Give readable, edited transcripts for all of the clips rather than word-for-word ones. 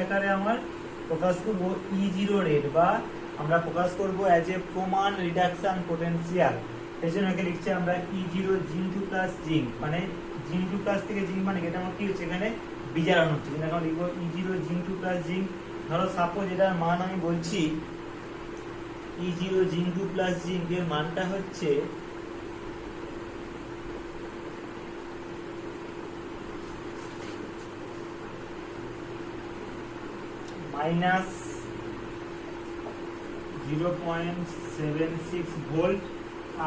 আকারে আমার প্রকাশ করব E0 রেট, বা আমরা প্রকাশ করব অ্যাজ এ প্রমাণ রিডাকশন পোটেনশিয়াল। এই জন্য একে লিখছি আমরা E0 জিং2 প্লাস জিং, মানে জিং2 প্লাস থেকে জিং, মানে এটা আমার কি হচ্ছে এখানে বিজারণ হচ্ছে। কিন্তু এখন লিখবো E0 জিং2 প্লাস জিং। ধরো সাপোজ এটার মান আমি বলছি E0 জিং2 প্লাস জিং এর মানটা হচ্ছে মাইনাস 0.76 ভোল্ট,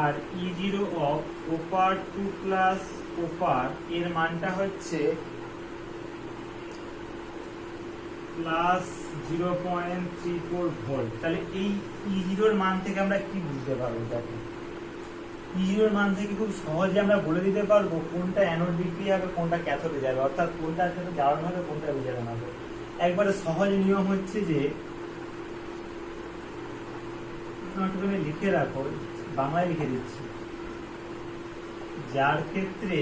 আর E0 of copper 2 plus copper এর মানটা হচ্ছে প্লাস 0.34 ভোল্ট। তাহলে এই E0 এর মান থেকে আমরা কি বুঝতে পারবো? দেখো E0 এর মান থেকে খুব সহজে আমরা বলে দিতে পারবো কোনটা অ্যানোড বিক্রিয়া হবে, কোনটা ক্যাথোডে যাবে, অর্থাৎ কোনটা সাথে জারণ হবে, কোনটা বিজারণ হবে। একবারে সহজ নিয়ম হচ্ছে যে তুমি লিখে রাখো, বাংলায় লিখে দিচ্ছি, যার ক্ষেত্রে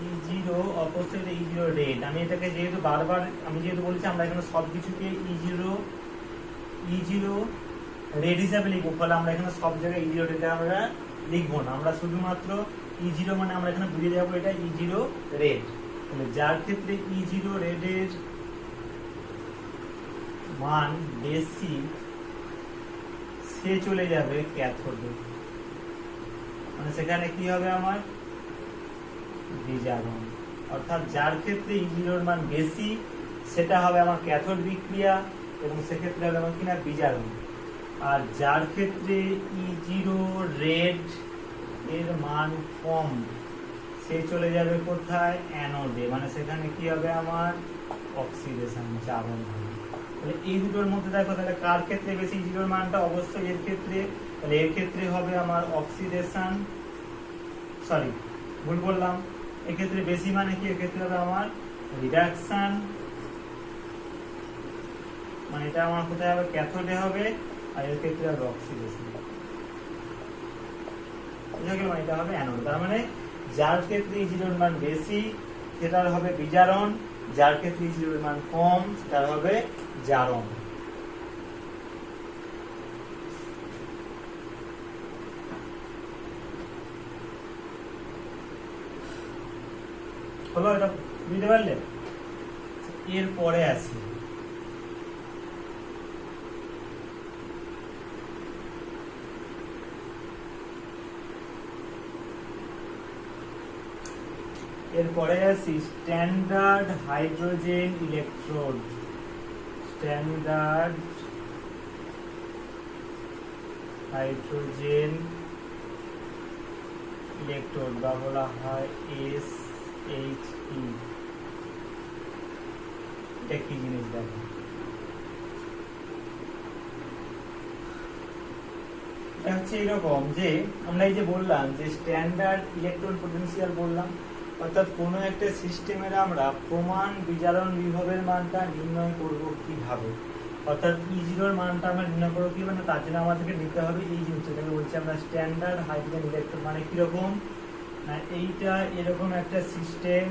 E0 অপোজিট E0 রেট। আমি এটাকে যেহেতু বারবার আমি যেহেতু বলেছি আমরা এখানে সবকিছুকে E0 রেট হিসাবে লিখবো, ফলে আমরা এখানে সব জায়গায় E0 রেট আমরা লিখবো না, আমরা শুধুমাত্র E0 মানে আমরা এখানে বুঝে যাবো এটা E0 রেট। তাহলে যার ক্ষেত্রে E0 রেটের মান বেশি সে চলে যাবে ক্যাথোডে, মানে সেখানে কি হবে আমার বিজারণ। অর্থাৎ যার ক্ষেত্রে E0 এর মান বেশি সেটা হবে আমার ক্যাথোড বিক্রিয়া, এবং সেক্ষেত্রে হবে আমার কিনা বিজারণ। আর যার ক্ষেত্রে E0 রেড এর মান কম সে চলে যাবে কোথায় অ্যানোডে, মানে সেখানে কি হবে আমার অক্সিডেশন, জারণ হবে। তাহলে এই দুটোর মধ্যে দেখো তাহলে কার ক্ষেত্রে বেশি E0 এর মানটা, অবশ্যই এর ক্ষেত্রে। তাহলে এর ক্ষেত্রে হবে আমার অক্সিডেশন, সরি ভুল বললাম, এক্ষেত্রে বেশি মানে কি, এক্ষেত্রে হবে আমার রিডাকশন, মানে এটা আমার কোথায় হবে ক্যাথোডে হবে, আর এর ক্ষেত্রে হবে অক্সিডেশন, মানে এটা হবে অ্যানোড। তার মানে যার ক্ষেত্রে E0 এর মান বেশি সেটার হবে বিজারণ, যার ক্ষেত্রে E0 এর মান কম সেটার হবে জারণ। হলো, এটা বুঝতে পারলে? এরপরে আসি standard hydrogen electrode. Standard hydrogen electrode বা বলা হয় SHE। এটা কি জিনিস দেখো, এটা হচ্ছে এরকম যে আমরা এই যে বললাম যে স্ট্যান্ডার্ড ইলেকট্রন পোটেনশিয়াল বললাম, অর্থাৎ কোনো একটা সিস্টেমের আমরা প্রমাণ বিজারণ বিভবের মানটা নির্ণয় করব কিভাবে, অর্থাৎ E0 এর মানটা আমরা নির্ণয় করবো কিভাবে, না তার জন্য আমাদেরকে নিতে হবে এই জিনিসটাকে বলছি আমরা স্ট্যান্ডার্ড হাইড্রোজেন ইলেকট্রন। মানে কিরকম না, এইটা এরকম একটা সিস্টেম,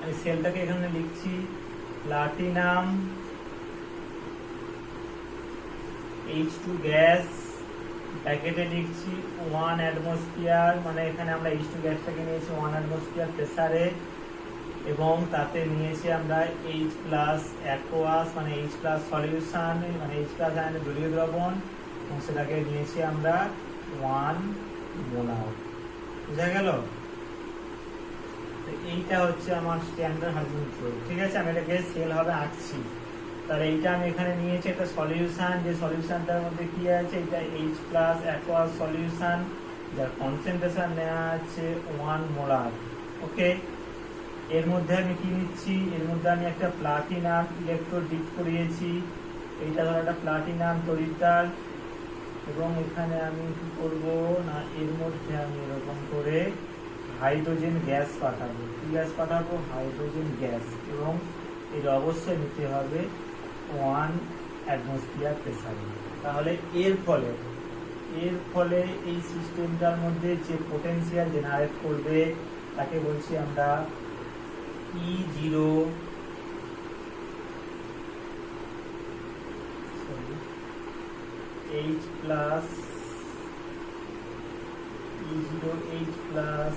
আমি সেলটাকে এখানে লিখছি প্লাটিনাম H2 গ্যাস, প্যাকেটে লিখছি 1 অ্যাটমসফিয়ার, মানে এখানে আমরা H2 গ্যাসটাকে নিয়েছি 1 অ্যাটমসফিয়ার প্রেসারে, এবং তাতে নিয়েছি আমরা H+ অ্যাকোয়াস, মানে H+ সলিউশন, মানে H+ আয়নের জলীয় দ্রবণ, এবং সেটাকে নিয়েছি আমরা 1 মোলার। বুঝা গেল? এইটা হচ্ছে আমার স্ট্যান্ডার্ড হাইড্রোজেন ফ্লুইড। ঠিক আছে, আমি এটাকে সেল হবে আঁকছি। তাহলে এইটা আমি এখানে নিয়েছি একটা সলিউশন, যে সলিউশনটার মধ্যে কি আছে, এটা H+ অ্যাকোয়াস সলিউশন, যার কনসেন্ট্রেশন নেওয়া আছে 1 মোলার। ওকে, এর মধ্যে আমি কি নিচ্ছি, এর মধ্যে আমি একটা প্লাটিনাম ইলেকট্রোড ডিপ করিয়েছি, এইটা ধরো একটা প্লাটিনাম তড়িৎদ্বার, এবং এখানে আমি কি করব না, এর মধ্যে আমি এরকম করে হাইড্রোজেন গ্যাস পাঠাবো। কি গ্যাস পাঠাবো? হাইড্রোজেন গ্যাস, এবং এর অবশ্যই নিতে হবে 1 অ্যাটমসফিয়ার প্রেসারে। তাহলে এর ফলে এই সিস্টেমটার মধ্যে যে পোটেনশিয়াল জেনারেট করবে তাকে বলছি আমরা E0 H plus E0 H plus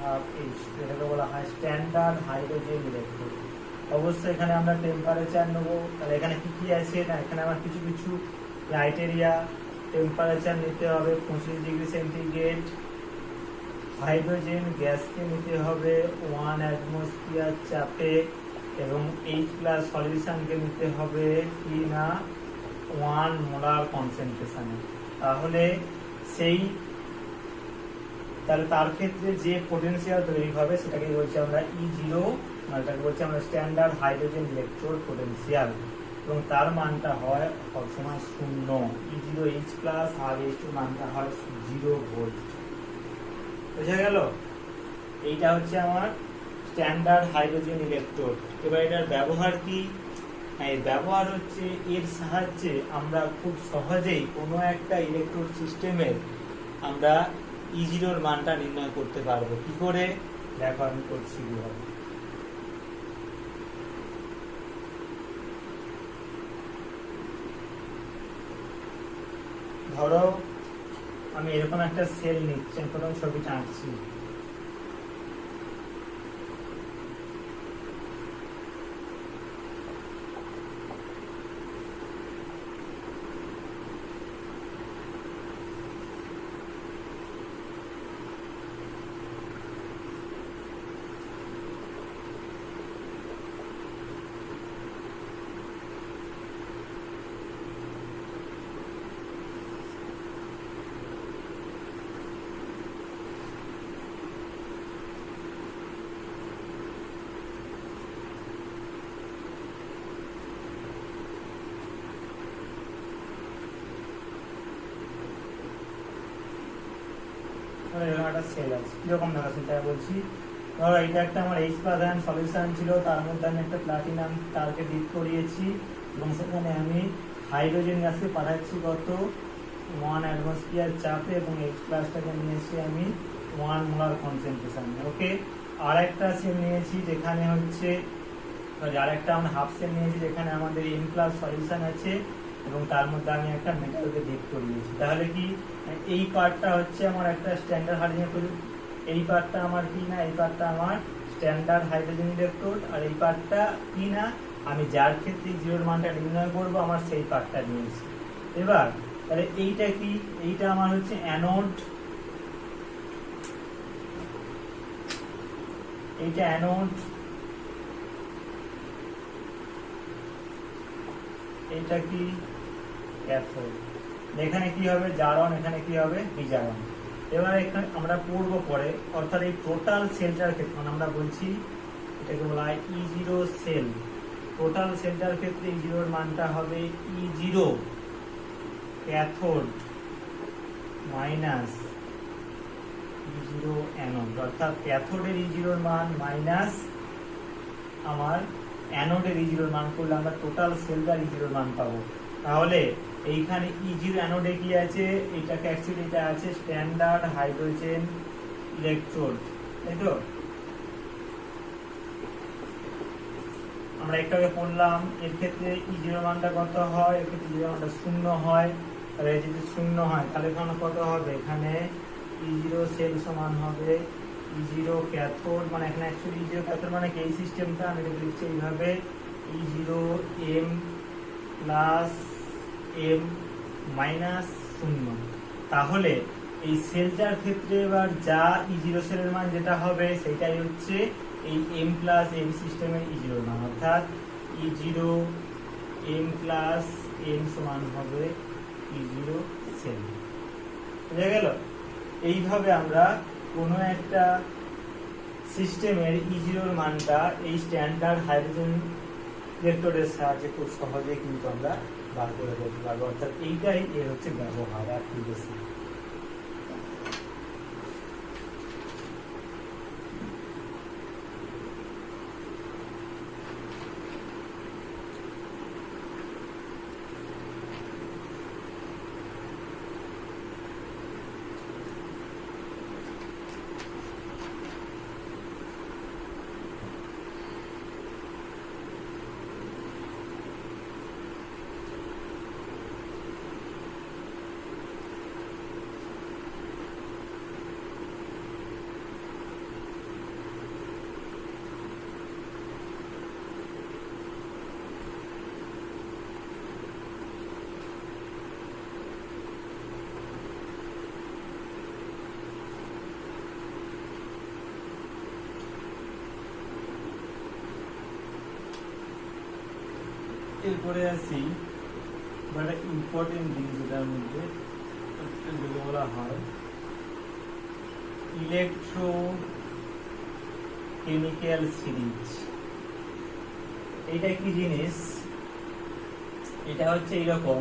half H, এটাকে বলা হয় স্ট্যান্ডার্ড হাইড্রোজেন ইলেকট্রোড। অবশ্যই এখানে আমরা টেম্পারেচার নেবো। তাহলে এখানে কি কি আছে না, এখানে আমার কিছু কিছু ক্রাইটেরিয়া, টেম্পারেচার নিতে হবে 25°C, হাইড্রোজেন গ্যাসকে নিতে হবে 1 অ্যাটমসফিয়ার চাপে, এবং H প্লাস সলিউশনকে নিতে হবে কি না 1 মোলার কনসেন্ট্রেশনে। তাহলে তার ক্ষেত্রে যে পোটেনশিয়াল তৈরি হবে সেটাকে বলছি আমরা E0, এটাকে বলছি আমরা স্ট্যান্ডার্ড হাইড্রোজেন ইলেকট্রোড পোটেনশিয়াল, এবং তার মানটা হয় সবসময় 0। E0 H প্লাস আর H2 মানটা হয় 0 ভোল্ট। বুঝা গেল? এইটা হচ্ছে আমার স্ট্যান্ডার্ড হাইড্রোজেন ইলেকট্রোড। এবার এটার ব্যবহার কি? এর ব্যবহার হচ্ছে এর সাহায্যে আমরা খুব সহজেই কোনো একটা ইলেকট্রোড সিস্টেমের আমরা E0 এর মানটা নির্ণয় করতে পারবো। কি করে? দেখো আমি করছি কিভাবে। ধরো আমি এরকম একটা সেল নিচ্ছি, প্রথম ছবিটা আঁকছি। এরকম একটা সেল আছে, কিরকম দেখাচ্ছে তাই বলছি। ধরো এটা একটা আমার H প্লাস আয়ন সলিউশন ছিল, তার মধ্যে আমি একটা প্লাটিনাম তারকে ডিপ করিয়েছি, এবং সেখানে আমি হাইড্রোজেন গ্যাসকে পাঠাচ্ছি কত 1 অ্যাটমসফিয়ার চাপে, এবং H প্লাসটাকে নিয়েছি আমি 1 মোলার কনসেন্ট্রেশন। ওকে, আর একটা সেল নিয়েছি যেখানে হচ্ছে আরেকটা আমরা হাফ সেল নিয়েছি যেখানে আমাদের M প্লাস সলিউশন আছে, এবং তার মধ্যে আমি একটা মেটালকে ডিপ করিয়েছি। তাহলে কি এই পার্টটা হচ্ছে আমার একটা স্ট্যান্ডার্ড হাইড্রোজেন, এই পার্টটা আমার কি না, এই পার্টটা আমার স্ট্যান্ডার্ড হাইড্রোজেন ইলেকট্রোড, আর এই পার্টটা কি না, আমি যার ক্ষেত্রে জিরোর মানটা নির্ণয় করব আমার সেই পার্টটা নিয়েছি। এবার তাহলে এইটা কি, এইটা আমার হচ্ছে অ্যানোড, এইটা অ্যানোড, এইটা কি ক্যাথোড। এখানে কি হবে জারণ, এখানে কি হবে বিজারণ। এবার এখানে আমরা পড়বো পরে, অর্থাৎ এই টোটাল সেলটার ক্ষেত্রে আমরা বলছি এটাকে বলা হয় E0 সেল। টোটাল সেলটার ক্ষেত্রে E0 এর মানটা হবে E0 cathode minus E0 anode, অর্থাৎ ক্যাথোডের E0 এর মান মাইনাস আমার অ্যানোডের E0 এর মান করলে আমরা টোটাল সেলটার E0 এর মান পাবো। তাহলে এইখানে E0 অ্যানোডে কি আছে, এটাকে অ্যাকচুয়ালি এটা আছে স্ট্যান্ডার্ড হাইড্রোজেন ইলেকট্রোড, তাই তো? আমরা একটু আগে পড়লাম এর ক্ষেত্রে E0 মানটা কত হয়, এর ক্ষেত্রে E0 মানটা 0 হয়। তাহলে যদি 0 হয় তাহলে এখানে কত হবে, এখানে E0 সেল সমান হবে E0 ক্যাথোড, মানে এখানে অ্যাকচুয়ালি E0 ক্যাথোড মানে কি, এই সিস্টেমটা আমি এটা লিখছি এইভাবে E0 M plus M minus 0। তাহলে এই সেলটার ক্ষেত্রে এবার যা E0 সেলের মান যেটা হবে সেটাই হচ্ছে এই M প্লাস M সিস্টেমের E0 মান, অর্থাৎ E0 M প্লাস M সমান হবে E0 সেল। বুঝা গেল? এইভাবে আমরা কোনো একটা সিস্টেমের E0 এর মানটা এই স্ট্যান্ডার্ড হাইড্রোজেন ইলেকট্রোডের সাহায্যে খুব সহজে কিন্তু আমরা বার করে দিতে পারবো। অর্থাৎ এইটাই এর হচ্ছে ব্যবহার, আর কি বেশি। এরপরে আসি মানে ইম্পর্টেন্ট জিনিস যেটার মধ্যে যেটা বলা হয় ইলেকট্রোকেমিক্যাল সিরিজ। এইটা কি জিনিস? এটা হচ্ছে এইরকম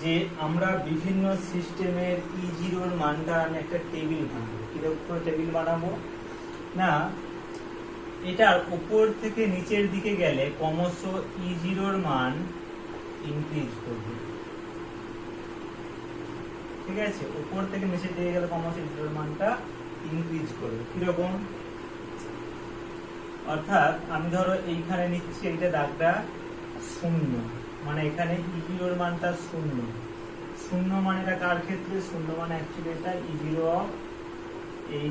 যে আমরা বিভিন্ন সিস্টেমের E0 এর মানটা আমি একটা টেবিল বানাবো। কিরকম টেবিল বানাবো না, এটার উপর থেকে নিচের দিকে গেলে ক্রমশ E0 এর মান ইনক্রিজ করবে। ঠিক আছে, উপর থেকে নিচের দিকে গেলে ক্রমশ E0 এর মানটা ইনক্রিজ করবে। কিরকম? অর্থাৎ আমি ধরো এইখানে নিচ্ছি এইটা দাগটা 0, মানে এখানে E0 এর মানটা 0। 0 মানে এটা কার ক্ষেত্রে? 0 মানে অ্যাকচুয়ালি এটা E0 of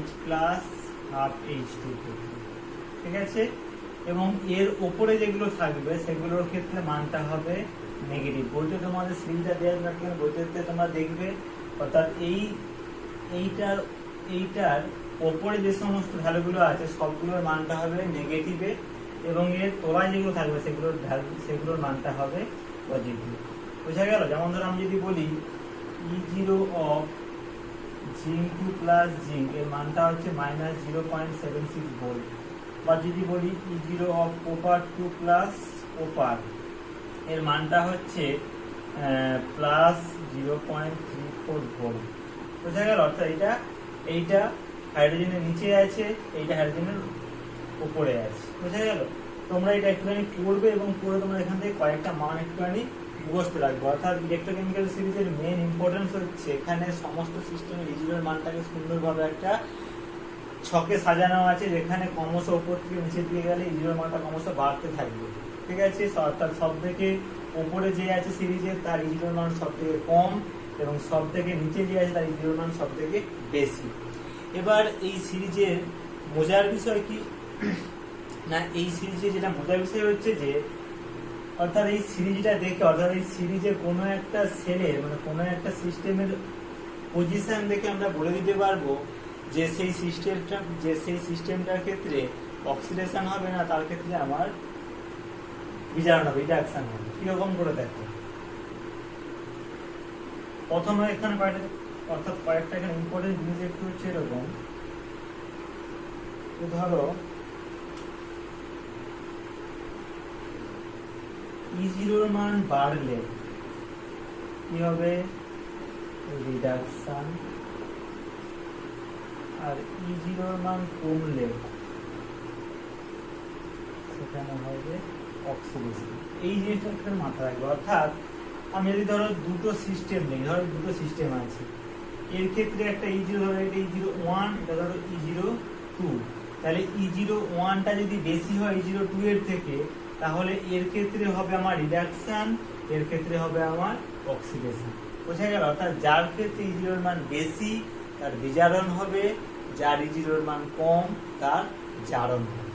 H plus half H2 ক্ষেত্রে। ঠিক আছে, এবং এর উপরে যেগুলো থাকবে সেগুলোর ক্ষেত্রে মানটা হবে নেগেটিভ। বইতে তোমাদের সিরিজটা দেওয়া থাকলে বইতে তোমরা দেখবে, অর্থাৎ এইটার ওপরে যে সমস্ত ভ্যালুগুলো আছে সবগুলোর মানটা হবে নেগেটিভে, এবং এর তলায় যেগুলো থাকবে সেগুলোর মানটা হবে পজিটিভ। বোঝা গেল? যেমন ধরো আমি যদি বলি E0 of zinc 2 plus zinc এর মানটা হচ্ছে -0.76 ভোল্ট, বা যদি বলি E0 of copper 2 plus copper এর মানটা হচ্ছে +0.34 ভোল্ট। বোঝা গেল? অর্থাৎ এইটা হাইড্রোজেনের নিচে আছে, এইটা হাইড্রোজেনের উপরে আছে। বোঝা গেল? তোমরা এটা একটুখানি পড়বে এবং পড়ে তোমরা এখান থেকে কয়েকটা মান একটুখানি মুখস্থ রাখবে। অর্থাৎ ইলেকট্রোকেমিক্যাল সিরিজের মেন ইম্পর্টেন্স হচ্ছে এখানে সমস্ত সিস্টেমের E0 এর মানটাকে সুন্দরভাবে একটা ছকে সাজানো আছে, যেখানে ক্রমশ উপর থেকে নিচের দিকে গেলে E0 এর মানটা ক্রমশ বাড়তে থাকবে। ঠিক আছে, অর্থাৎ সব থেকে উপরে যে আছে সিরিজের তার E0 এর মান সব থেকে কম, এবং সব থেকে নিচে যে আছে তার E0 এর মান সব থেকে বেশি। এবার এই সিরিজের মজার বিষয় কি না, এই সিরিজে যেটা মজার বিষয় হচ্ছে যে অর্থাৎ এই সিরিজটা দেখে, অর্থাৎ এই সিরিজের কোনো একটা সেলের মানে কোনো একটা সিস্টেমের পজিশন দেখে আমরা বলে দিতে পারবো যে সেই সিস্টেমটার ক্ষেত্রে অক্সিডেশন হবে না, তার ক্ষেত্রে আমার বিজারণ হবে, রিডাকশন হবে। কিরকম করে দেখো? প্রথমে এখানে কয়েকটা এখানে ইম্পর্টেন্ট জিনিস একটু হচ্ছে এরকম, ধরো E0 এর মান বাড়লে কি হবে? রিডাকশন। আর E0 এর মান কমলে সেখানে হবে অক্সিডেশন। এই জিনিসটা একটা মাথায় রাখবে। অর্থাৎ আমি যদি ধরো দুটো সিস্টেম নেই, ধরো দুটো সিস্টেম আছে, এর ক্ষেত্রে একটা E0 ধরো এটা E0 1, এটা ধরো E0 2, তাহলে E0 1টা যদি বেশি হয় E0 2 এর থেকে, তাহলে এর ক্ষেত্রে হবে আমার রিডাকশন, এর ক্ষেত্রে হবে আমার অক্সিডেশন। বোঝা গেল? অর্থাৎ যার ক্ষেত্রে E0 এর মান বেশি তার বিজারণ হবে, যার E0 এর মান কম তার জারণ হবে।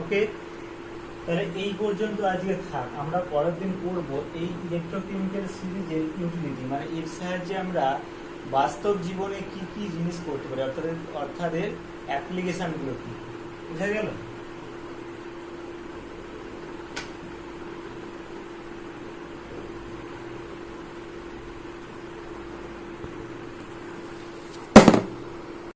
ওকে, তাহলে এই পর্যন্ত আজকে থাক। আমরা পরের দিন করব এই ইলেকট্রোকেমিক্যাল সিরিজের ইউটিলিটি, মানে এর সাহায্যে আমরা বাস্তব জীবনে কি কি জিনিস করতে পারি, অর্থাৎ এর অ্যাপ্লিকেশনগুলো কি। বুঝা গেল?